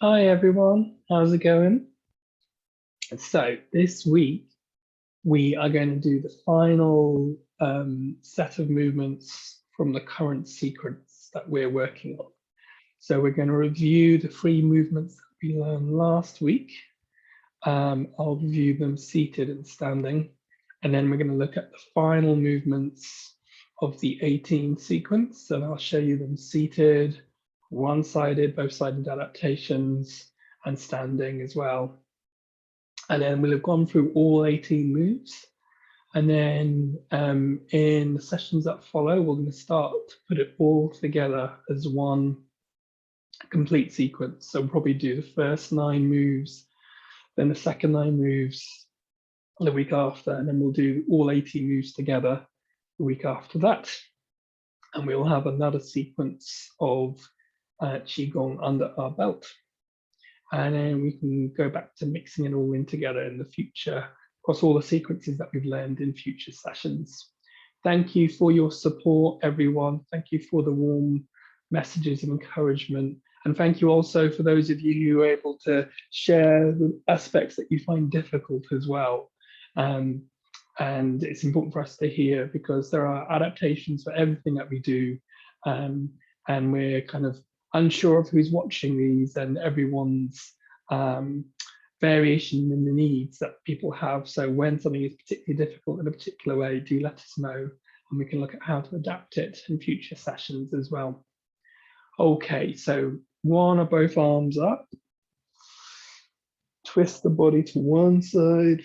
Hi everyone, how's it going? So this week we are going to do the final set of movements from the current sequence that we're working on. So we're going to review the 3 movements that we learned last week. I'll review them seated and standing, and then we're going to look at the final movements of the 18 sequence. And I'll show you them seated, one-sided, both-sided adaptations, and standing as well. And then we'll have gone through all 18 moves. And then in the sessions that follow, we're going to start to put it all together as one complete sequence. So we'll probably do the first 9 moves, then the second 9 moves the week after, and then we'll do all 18 moves together the week after that. And we'll have another sequence of Qigong under our belt. And then we can go back to mixing it all in together in the future, across all the sequences that we've learned in future sessions. Thank you for your support, everyone. Thank you for the warm messages of encouragement. And thank you also for those of you who are able to share the aspects that you find difficult as well. And it's important for us to hear, because there are adaptations for everything that we do. And we're kind of unsure of who's watching these, and everyone's variation in the needs that people have. So when something is particularly difficult in a particular way, do let us know, and we can look at how to adapt it in future sessions as well. Okay, so one or both arms up. Twist the body to one side.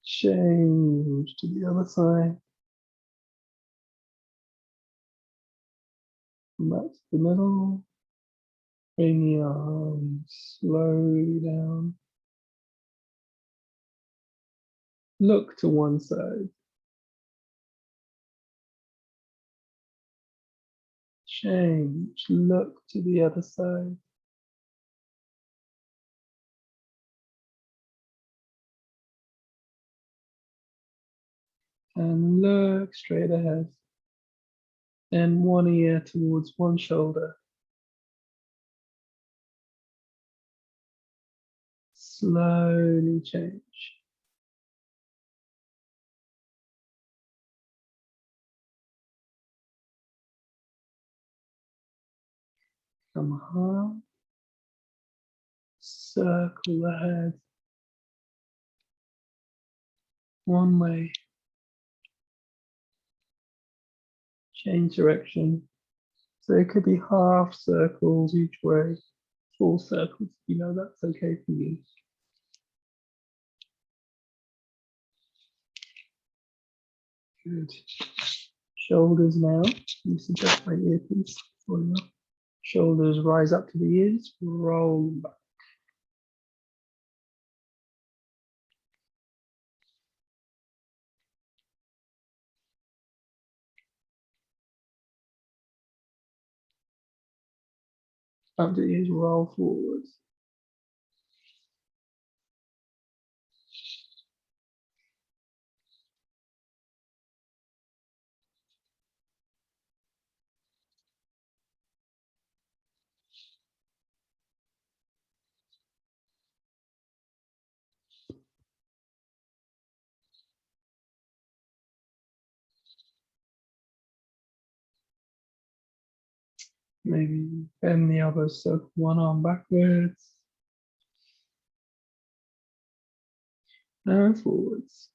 Change to the other side. Come back to the middle. Bring the arms slowly down. Look to one side. Change, look to the other side. And look straight ahead. Then one ear towards one shoulder. Slowly change. Come on. Circle the head. One way. Change direction. So it could be half circles each way, full circles. You know, that's okay for you. Good. Shoulders now. You suggest my earpiece. Shoulders rise up to the ears, roll back. Up to the ears, roll forwards. Maybe bend the elbows, so one arm backwards and forwards.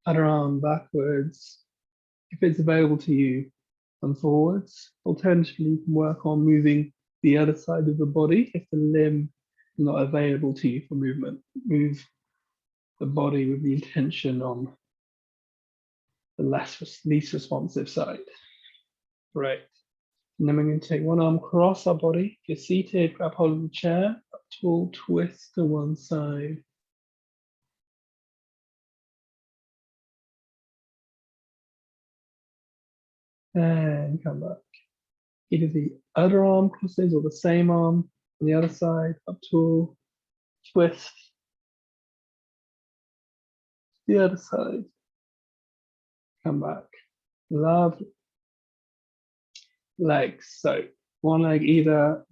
Other arm backwards, if it's available to you, and forwards. Alternatively, you can work on moving the other side of the body if the limb is not available to you for movement. Move the body with the intention on the least responsive side. Right. And then we're going to take one arm across our body. If you're seated, grab hold of the chair, up tall, twist to one side. And come back. Either the other arm crosses or the same arm on the other side, up tall, twist, the other side. come back. Lovely. Legs. So one leg either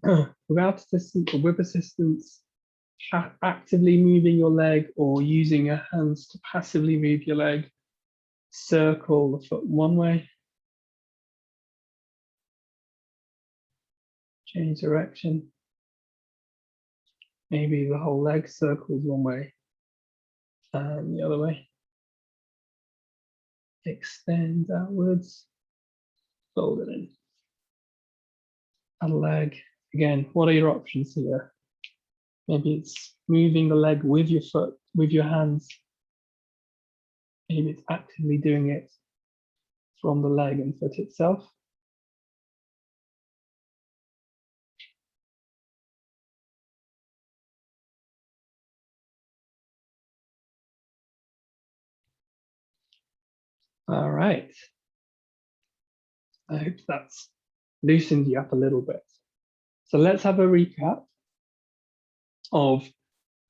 without assistance or with assistance, actively moving your leg or using your hands to passively move your leg. Circle the foot one way. Change direction. Maybe the whole leg circles one way and the other way. Extend outwards. Fold it in. And leg. Again, what are your options here? Maybe it's moving the leg with your foot, with your hands. Maybe it's actively doing it from the leg and foot itself. All right. I hope that's loosened you up a little bit. So let's have a recap of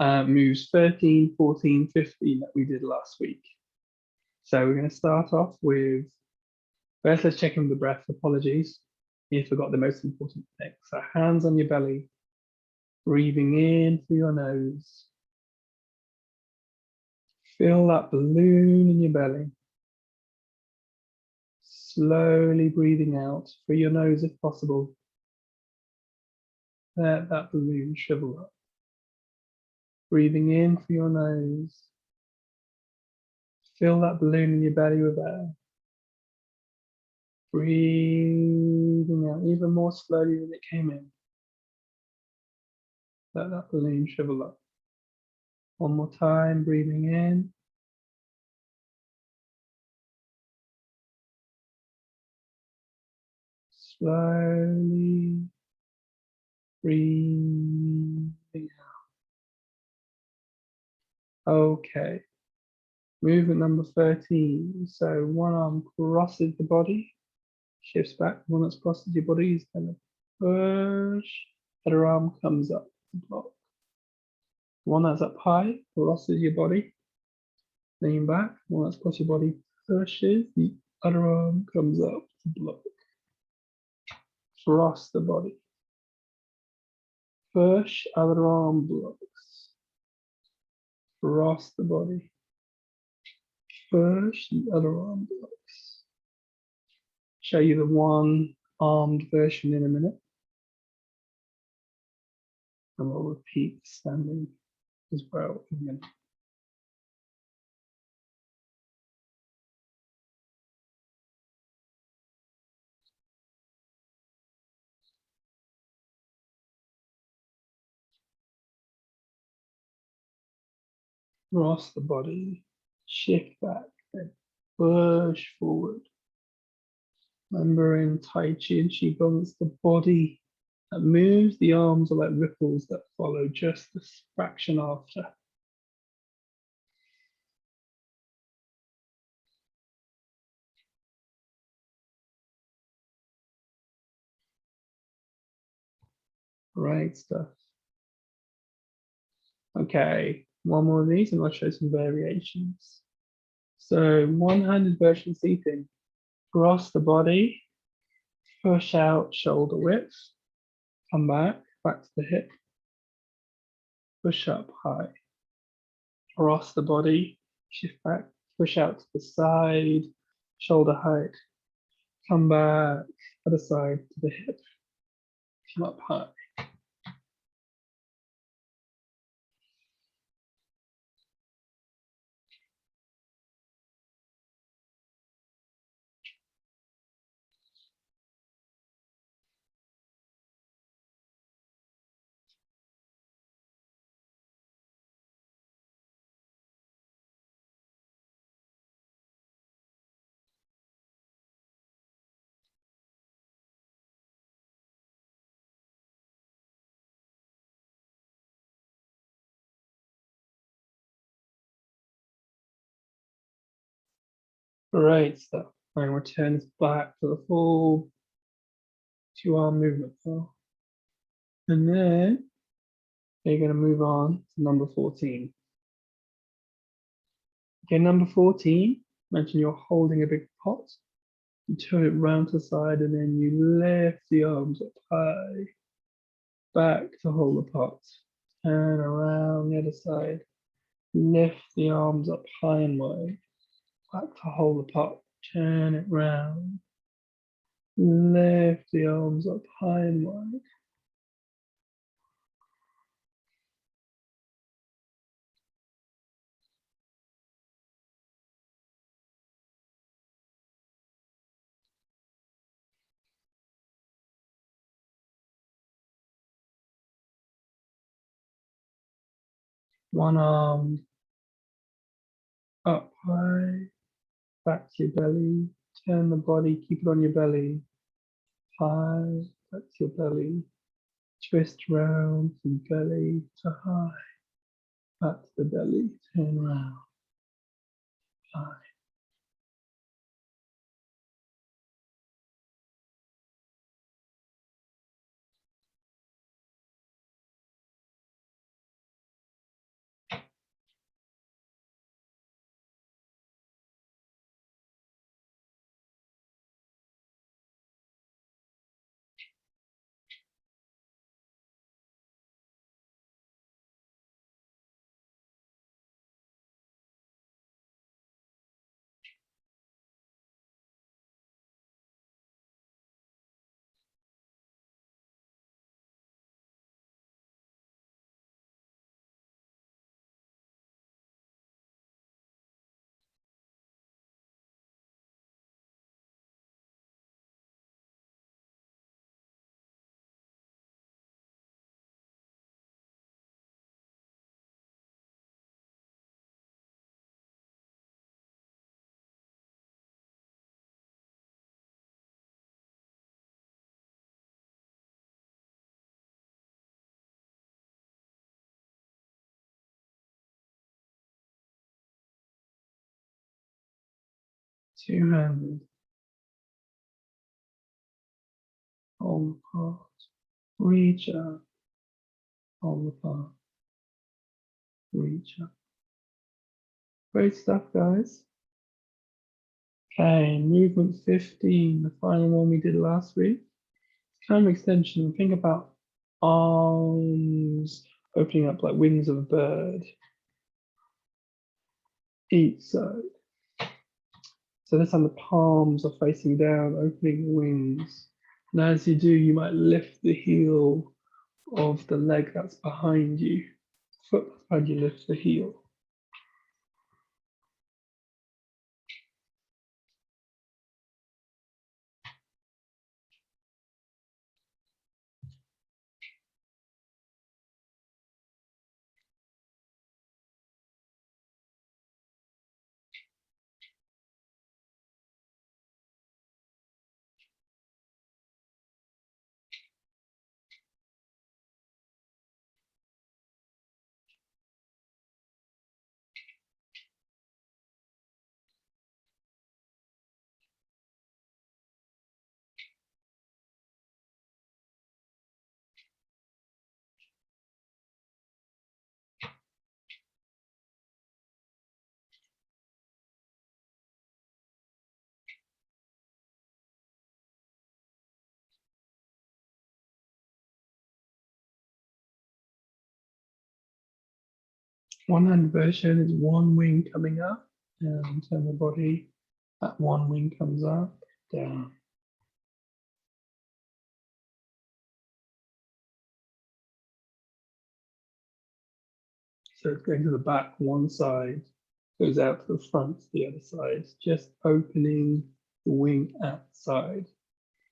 moves 13, 14, 15 that we did last week. So we're going to start off with, first let's check in the breath. Apologies, you forgot the most important thing. So hands on your belly, breathing in through your nose. Feel that balloon in your belly. Slowly breathing out through your nose if possible. Let that balloon shrivel up. Breathing in through your nose. Fill that balloon in your belly with air. Breathing out even more slowly than it came in. Let that balloon shrivel up. One more time, breathing in. Slowly breathing out. Okay. Movement number 13. So one arm crosses the body, shifts back. One that's crosses your body is going to push. Other arm comes up to block. One that's up high crosses your body. Lean back. One that's across your body pushes. The other arm comes up to block. Cross the body. Push, other arm blocks. Cross the body. Push, the other arm blocks. Show you the one-armed version in a minute. And we'll repeat standing as well in a minute. Cross the body, shift back, and push forward. Remember in Tai Chi and Qigong, it's the body that moves. The arms are like ripples that follow just a fraction after. Great stuff. Okay, one more of these and I'll show some variations. So one-handed version seating. Cross the body, push out shoulder width, come back to the hip, push up high. Cross the body, shift back, push out to the side, shoulder height, come back, other side to the hip, come up high. Great stuff. And return this back to the full two-arm movement now. And then you're going to move on to number 14. Okay, number 14 Imagine you're holding a big pot. You turn it round to the side and then you lift the arms up high, back to hold the pot. Turn around the other side. Lift the arms up high and wide, back to hold the pot. Turn it round. Lift the arms up high and wide. One arm up high, back to your belly. Turn the body, keep it on your belly. High, back to your belly. Twist round from belly to high. Back to the belly, turn round. High. Two-handed. Hold the pot. Reach up. Hold the pot. Reach up. Great stuff, guys. Okay, movement 15, the final one we did last week. Kind of extension. Think about arms opening up like wings of a bird. Each side. So this time the palms are facing down, opening the wings. And as you do, you might lift the heel of the leg that's behind you. Foot behind you, lift the heel. One-hand version is one wing coming up, down, turn the body. That one wing comes up, down. So it's going to the back, one side, goes out to the front, the other side, just opening the wing outside.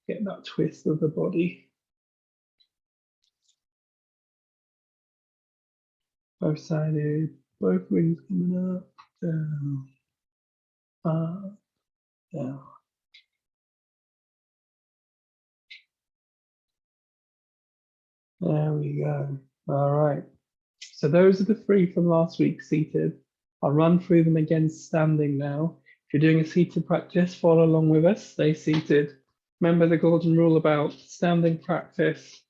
Get that twist of the body. Both sided, both wings coming up, down, up, down. There we go. All right. So those are the three from last week, seated. I'll run through them again standing now. If you're doing a seated practice, follow along with us, stay seated. Remember the golden rule about standing practice.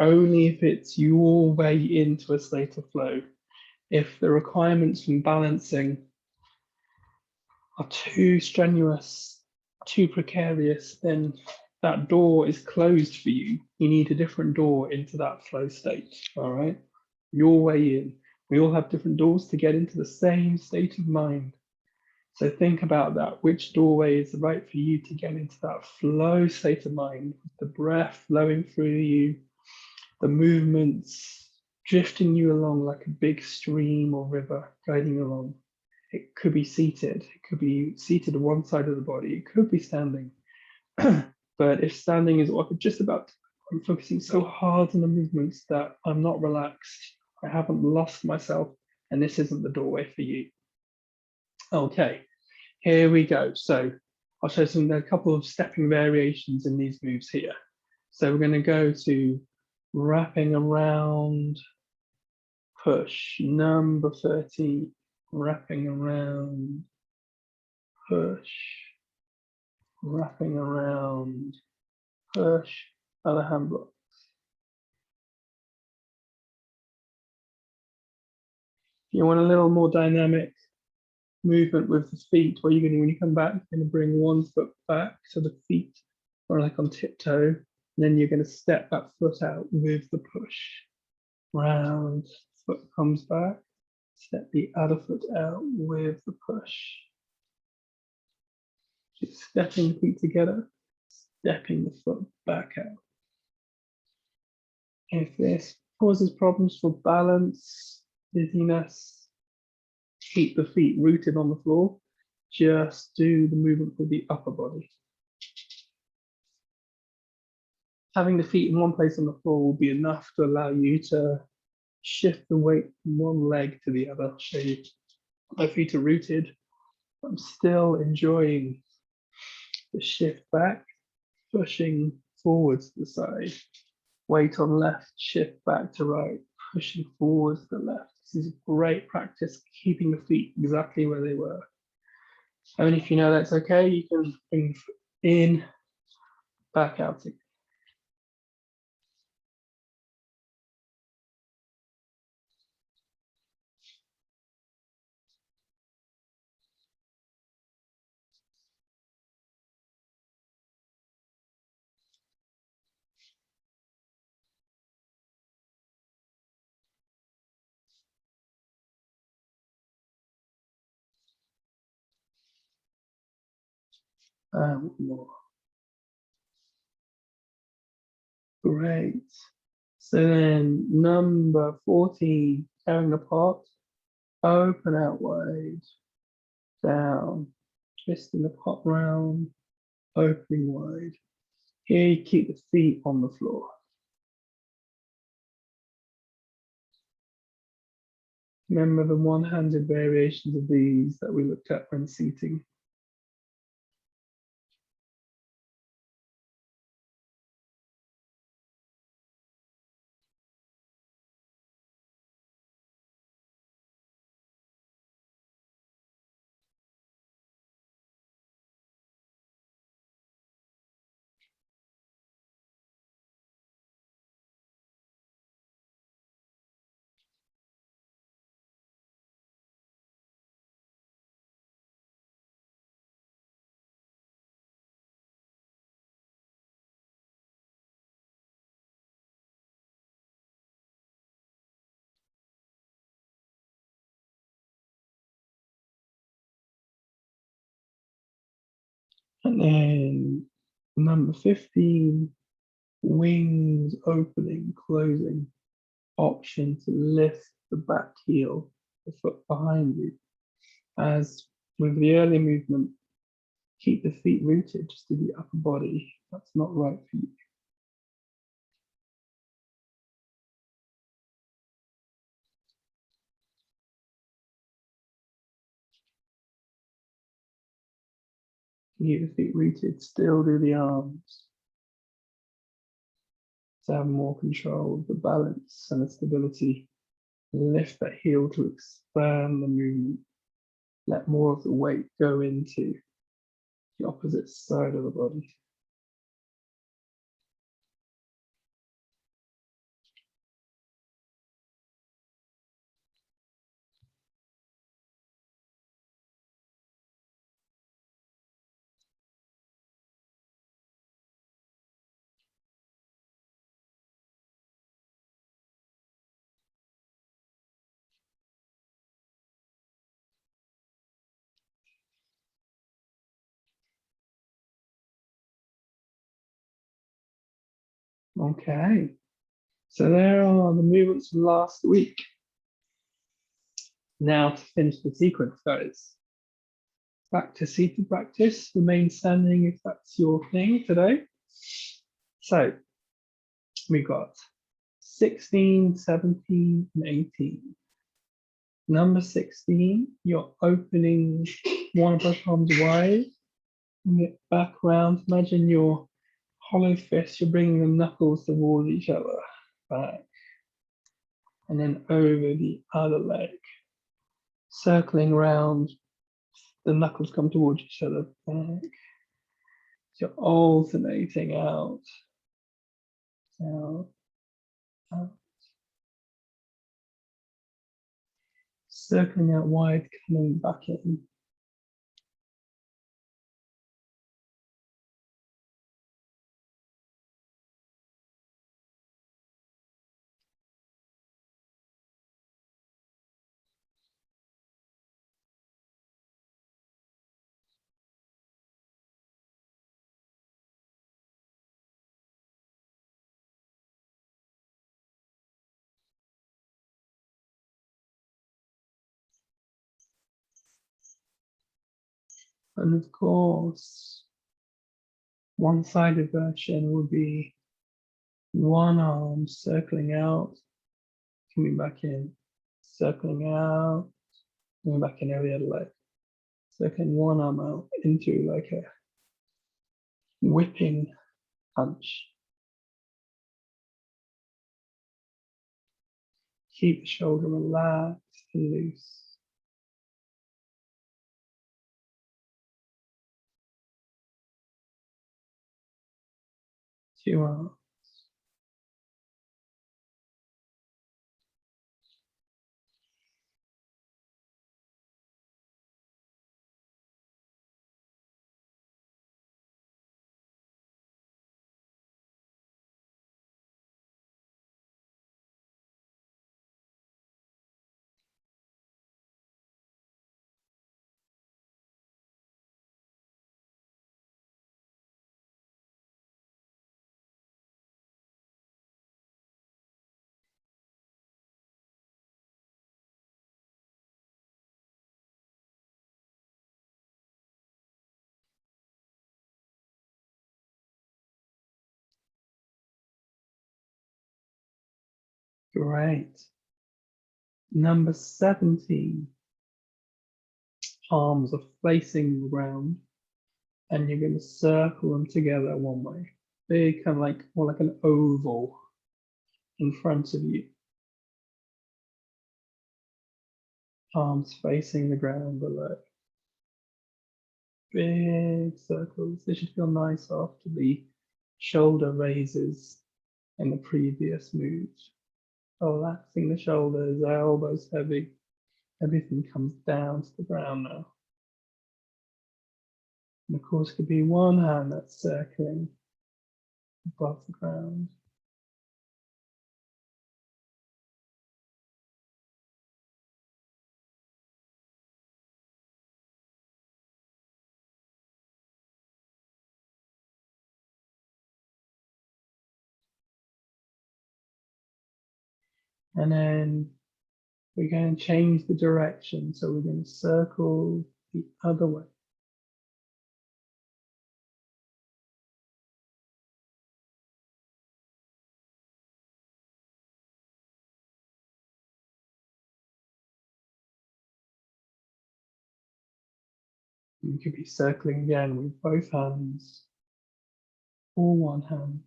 Only if it's your way into a state of flow. If the requirements from balancing are too strenuous, too precarious, then that door is closed for you. You need a different door into that flow state, all right? Your way in. We all have different doors to get into the same state of mind. So think about that. Which doorway is right for you to get into that flow state of mind? The breath flowing through you, the movements drifting you along like a big stream or river guiding you along. It could be seated. It could be seated on one side of the body. It could be standing. But if standing is what I'm just about, I'm focusing so hard on the movements that I'm not relaxed. I haven't lost myself, and this isn't the doorway for you. Okay, here we go. So I'll show a couple of stepping variations in these moves here. So we're going to go to wrapping around, push, number 13, wrapping around, push, wrapping around, push, other hand block. If you want a little more dynamic movement with the feet, what you're going to, when you come back, you're going to bring one foot back so the feet are like on tiptoe, and then you're going to step that foot out with the push. Round, foot comes back, step the other foot out with the push. Just stepping the feet together, stepping the foot back out. If this causes problems for balance, dizziness, keep the feet rooted on the floor, just do the movement with the upper body. Having the feet in one place on the floor will be enough to allow you to shift the weight from one leg to the other. I'll show you. My feet are rooted. I'm still enjoying the shift back, pushing forwards to the side. Weight on left, shift back to right, pushing forwards to the left. This is great practice, keeping the feet exactly where they were. And if you know that's okay, you can bring in, back out again. One more. Great. So then number 14, tearing apart, open out wide, down, twisting the pot round, opening wide. Here you keep the feet on the floor. Remember the one-handed variations of these that we looked at when seating. And then number 15, wings opening, closing, option to lift the back heel, the foot behind you. As with the early movement, keep the feet rooted, just do the upper body. That's not right for you. Keep the feet rooted, still do the arms. To have more control of the balance and the stability. Lift that heel to expand the movement. Let more of the weight go into the opposite side of the body. Okay, so there are the movements from last week. Now to finish the sequence, guys. Back to seated practice, remain standing if that's your thing today. So we've got 16, 17, and 18. Number 16, you're opening one of both arms wide, bring it back round. Imagine your hollow fist, you're bringing the knuckles towards each other, back, and then over the other leg, circling round, the knuckles come towards each other, back. So you're alternating out, out, out, circling out wide, coming back in. And of course, one-sided version would be one arm circling out, coming back in, circling out, coming back in every other leg. Circling one arm out into like a whipping punch. Keep the shoulder relaxed and loose. Two arms. Great. Number 17. Palms are facing the ground, and you're going to circle them together one way. Big, kind of like more like an oval in front of you. Palms facing the ground below. Big circles. They should feel nice after the shoulder raises in the previous move. Relaxing the shoulders, elbows heavy. Everything comes down to the ground now. And of course, it could be one hand that's circling above the ground. And then we're going to change the direction. So we're going to circle the other way. You could be circling again with both hands or one hand.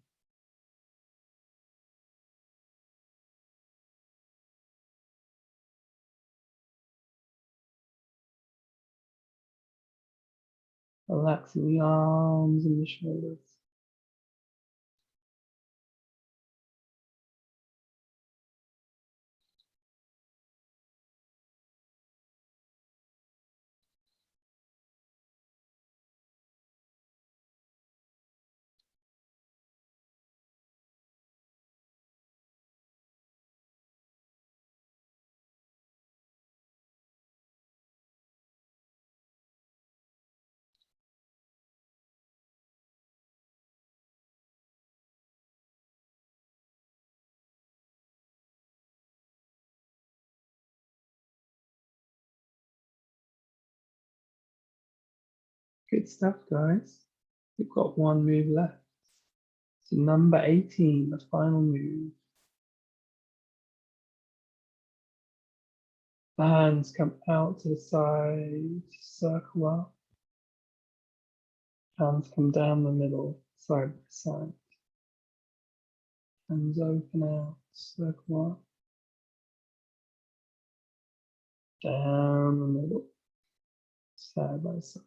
Relaxing the arms and the shoulders. Good stuff, guys. We've got one move left. So number 18, the final move. Hands come out to the side, circle up. Hands come down the middle, side by side. Hands open out, circle up. Down the middle, side by side.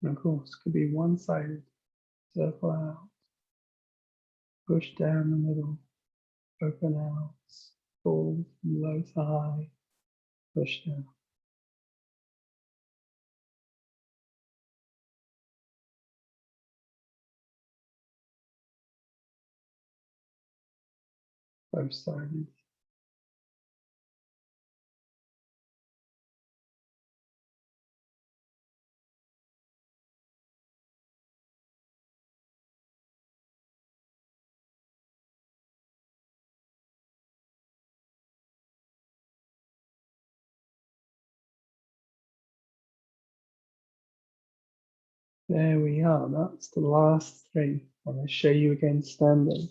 And of course, could be one-sided, circle out, push down the middle, open out, pull from low to high, push down. Both sided. There we are, that's the last three. I'm going to show you again standing.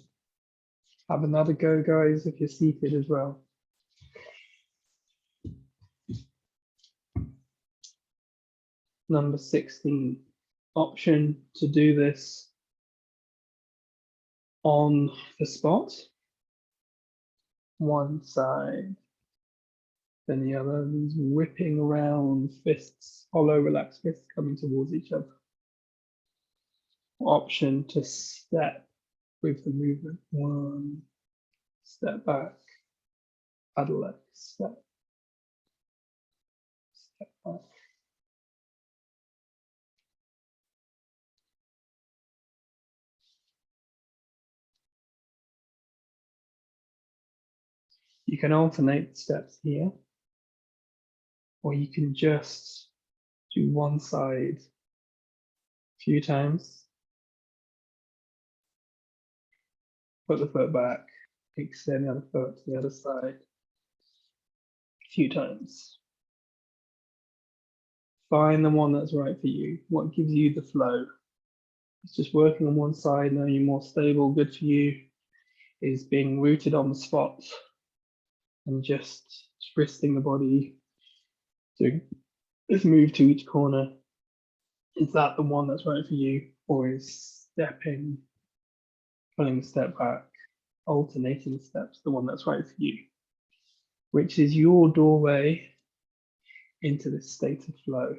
Have another go, guys, if you're seated as well. Number 16, option to do this on the spot. One side, then the other, these whipping around fists, hollow relaxed fists coming towards each other. Option to step with the movement. One, step back, paddle leg, step, step back. You can alternate the steps here, or you can just do one side a few times, put the foot back, extend the other foot to the other side a few times. Find the one that's right for you, what gives you the flow. It's just working on one side, now you're more stable, good for you, is being rooted on the spot and just twisting the body, doing this move to each corner. Is that the one that's right for you, or is stepping, pulling a step back, alternating steps the one that's right for you? Which is your doorway into this state of flow.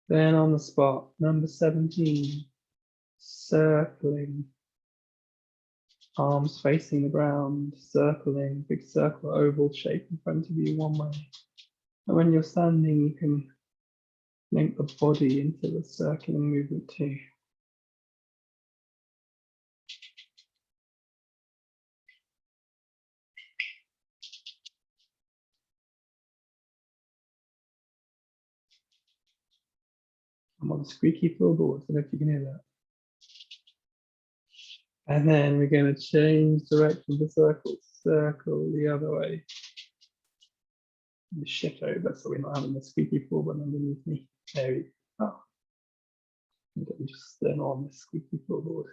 Then on the spot, number 17, circling, arms facing the ground, circling, big circle, oval shape in front of you one way. And when you're standing, you can link the body into the circling movement too. I'm on the squeaky floorboard. I don't know if you can hear that. And then we're going to change direction to circle, circle the other way. Shift over so we're not having the squeaky floorboard underneath me. There we go. Oh. Let me just turn on the squeaky floorboard.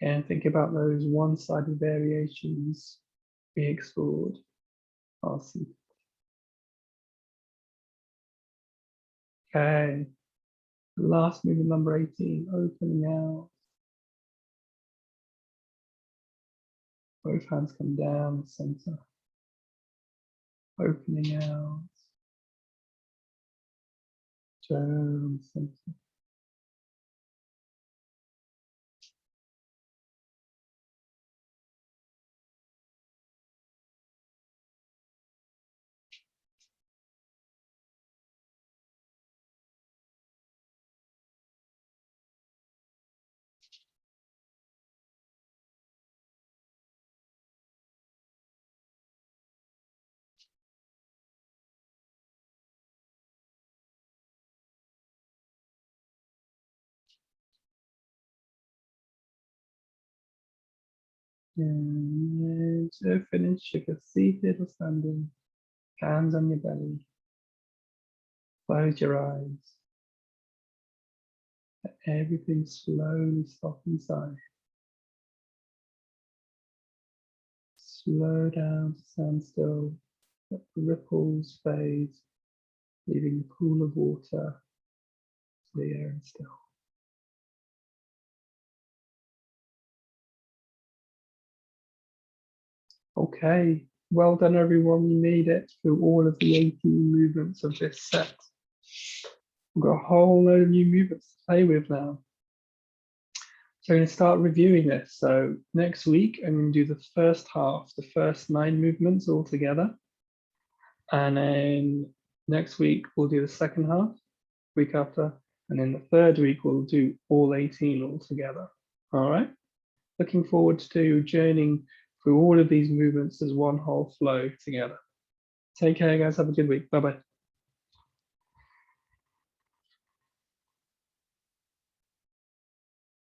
And think about those one-sided variations we explored. Awesome. Okay. Last movement, number 18, opening out. Both hands come down the center. Opening out. Down the center. And so finish, you can seated or standing, hands on your belly. Close your eyes. Let everything slowly stop inside. Slow down to stand still. Let the ripples fade, leaving the pool of water clear and still. Okay, well done everyone. You made it through all of the 18 movements of this set. We've got a whole load of new movements to play with now. So I'm going to start reviewing this. So next week, I'm going to do the first half, the first 9 movements all together. And then next week, we'll do the second half, week after. And then the third week, we'll do all 18 all together. All right. Looking forward to journeying through all of these movements as one whole flow together. Take care, guys. Have a good week. Bye-bye.